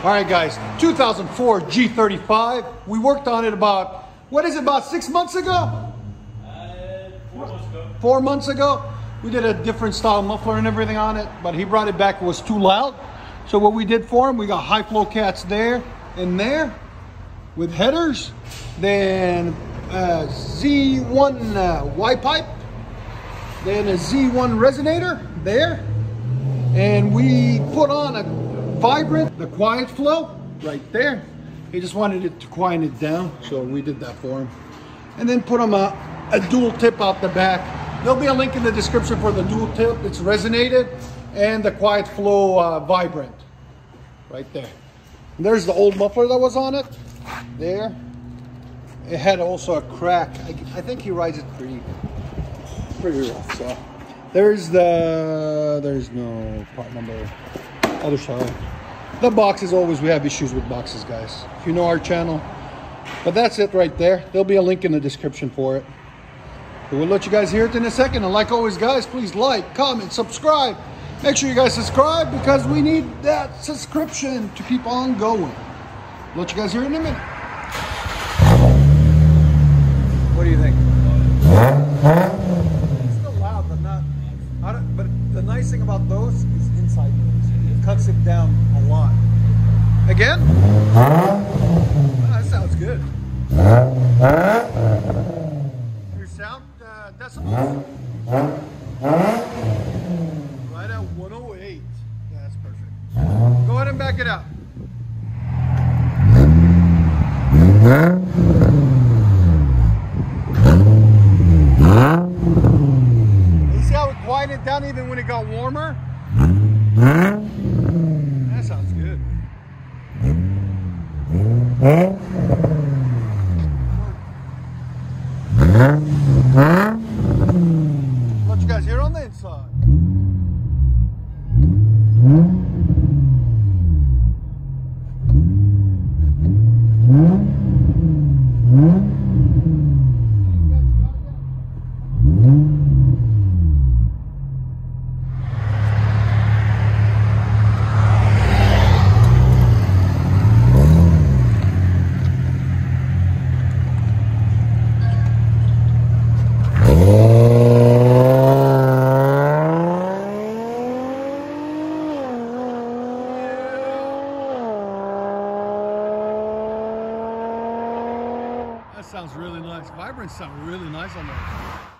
All right, guys, 2004 G35. We worked on it about, what is it, about 6 months ago? 4 months ago. 4 months ago. We did a different style muffler and everything on it, but he brought it back, it was too loud. So what we did for him, we got high flow cats there and there with headers. Then Z1 Y pipe. Then a Z1 resonator there. And we put on a Vibrant, the quiet flow right there. He just wanted it to quiet it down, so we did that for him. And then put him a dual tip out the back. There'll be a link in the description for the dual tip. It's resonated, and the quiet flow Vibrant right there. And there's the old muffler that was on it there. It had also a crack. I think he rides it pretty rough. So there's no part number. Other side. The boxes, always we have issues with boxes, guys, if you know our channel. But that's it right there. There'll be a link in the description for it. But we'll let you guys hear it in a second. And like always, guys, please like, comment, subscribe. Make sure you guys subscribe because we need that subscription to keep on going. We'll let you guys hear it in a minute. What do you think? It's still loud, but not. But the nice thing about those is inside noise. It cuts it down a lot. Again? Oh, that sounds good. Your sound decibels? Right at 108. Yeah, that's perfect. Go ahead and back it up. You see how it quieted it down even when it got warmer? That sounds good. Let you guys hear on the inside. That sounds really nice. Vibrants sound really nice on there.